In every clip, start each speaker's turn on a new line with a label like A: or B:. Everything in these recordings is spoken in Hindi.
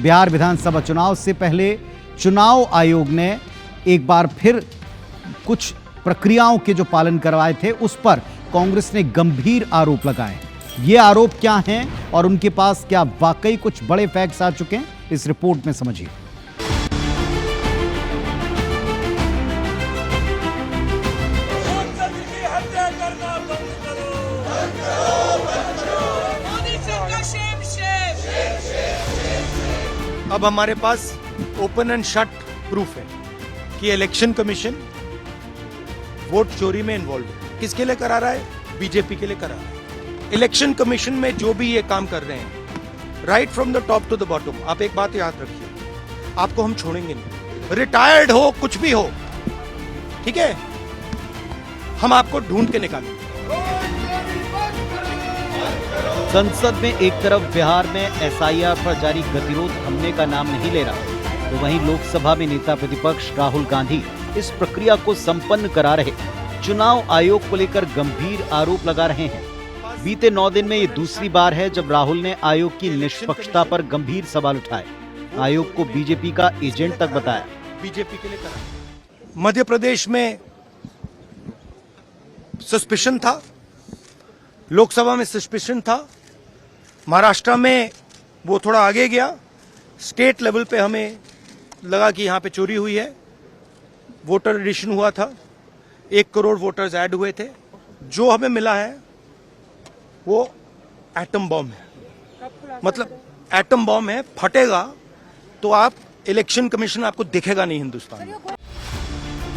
A: बिहार विधानसभा चुनाव से पहले चुनाव आयोग ने एक बार फिर कुछ प्रक्रियाओं के जो पालन करवाए थे उस पर कांग्रेस ने गंभीर आरोप लगाए। ये आरोप क्या हैं और उनके पास क्या वाकई कुछ बड़े फैक्ट्स आ चुके हैं, इस रिपोर्ट में समझिए।
B: अब हमारे पास ओपन एंड शट प्रूफ है कि इलेक्शन कमीशन वोट चोरी में इन्वॉल्व है। किसके लिए करा रहा है? बीजेपी के लिए करा रहा है। इलेक्शन कमीशन में जो भी ये काम कर रहे हैं, right from the top to the bottom, आप एक बात याद रखिए, आपको हम छोड़ेंगे नहीं। रिटायर्ड हो, कुछ भी हो, ठीक है, हम आपको ढूंढ के निकालेंगे।
A: संसद में एक तरफ बिहार में एसआईआर पर जारी गतिरोध थमने का नाम नहीं ले रहा, तो वहीं लोकसभा में नेता प्रतिपक्ष राहुल गांधी इस प्रक्रिया को संपन्न करा रहे चुनाव आयोग को लेकर गंभीर आरोप लगा रहे हैं। बीते 9 दिन में ये दूसरी बार है जब राहुल ने आयोग की निष्पक्षता पर गंभीर सवाल उठाए। आयोग को बीजेपी का एजेंट तक बताया।
B: बीजेपी के लिए करा। मध्य प्रदेश में सस्पिशन था, लोकसभा में सस्पिशन था, महाराष्ट्र में वो थोड़ा आगे गया, स्टेट लेवल पे हमें लगा कि यहाँ पे चोरी हुई है। वोटर एडिशन हुआ था, 1 करोड़ वोटर्स ऐड हुए थे। जो हमें मिला है वो एटम बॉम्ब है, मतलब एटम बॉम्ब है, फटेगा तो आप इलेक्शन कमीशन आपको दिखेगा नहीं हिंदुस्तान में।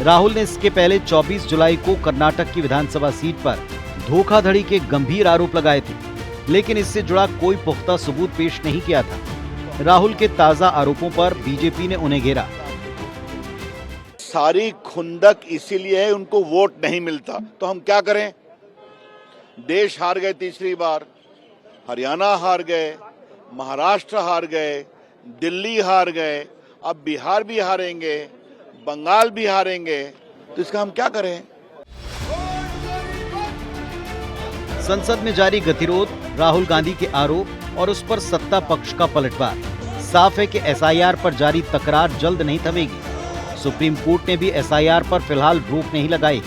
A: राहुल ने इसके पहले 24 जुलाई को कर्नाटक की विधानसभा सीट पर धोखाधड़ी के गंभीर आरोप लगाए थे, लेकिन इससे जुड़ा कोई पुख्ता सबूत पेश नहीं किया था। राहुल के ताजा आरोपों पर बीजेपी ने उन्हें घेरा।
C: सारी खुंदक इसीलिए है, उनको वोट नहीं मिलता, तो हम क्या करें? देश हार गए तीसरी बार, हरियाणा हार गए, महाराष्ट्र हार गए, दिल्ली हार गए, अब बिहार भी हारेंगे, बंगाल भी हारेंगे, तो इसका हम क्या करें?
A: संसद में जारी गतिरोध, राहुल गांधी के आरोप और उस पर सत्ता पक्ष का पलटवार। साफ है कि एसआईआर पर जारी तकरार जल्द नहीं थमेगी। सुप्रीम कोर्ट ने भी एसआईआर पर फिलहाल रोक नहीं लगाई।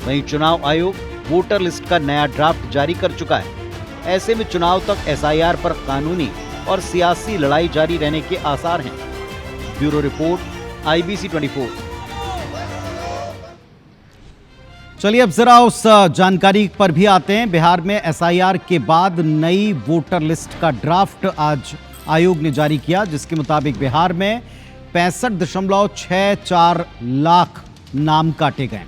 A: वहीं चुनाव आयोग वोटर लिस्ट का नया ड्राफ्ट जारी कर चुका है। ऐसे में चुनाव तक एसआईआर पर कानूनी और सियासी लड़ाई जारी रहने के आसार हैं। Bureau report, IBC 24। चलिए अब जरा उस जानकारी पर भी आते हैं। बिहार में एसआईआर के बाद नई वोटर लिस्ट का ड्राफ्ट आज आयोग ने जारी किया, जिसके मुताबिक बिहार में 65.64 लाख नाम काटे गए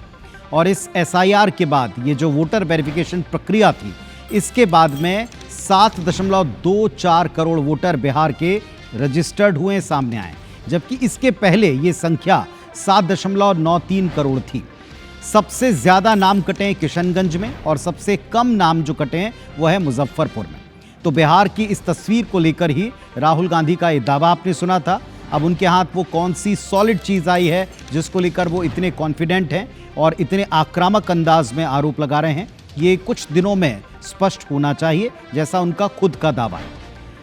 A: और इस एसआईआर के बाद ये जो वोटर वेरिफिकेशन प्रक्रिया थी, इसके बाद में 7.24 करोड़ वोटर बिहार के रजिस्टर्ड हुए सामने आए, जबकि इसके पहले ये संख्या 7.93 करोड़ थी। सबसे ज्यादा नाम कटे हैं किशनगंज में और सबसे कम नाम जो कटे हैं वो है मुजफ्फरपुर में। तो बिहार की इस तस्वीर को लेकर ही राहुल गांधी का ये दावा आपने सुना था। अब उनके हाथ वो कौन सी सॉलिड चीज आई है जिसको लेकर वो इतने कॉन्फिडेंट हैं और इतने आक्रामक अंदाज में आरोप लगा रहे हैं, ये कुछ दिनों में स्पष्ट होना चाहिए, जैसा उनका खुद का दावा है।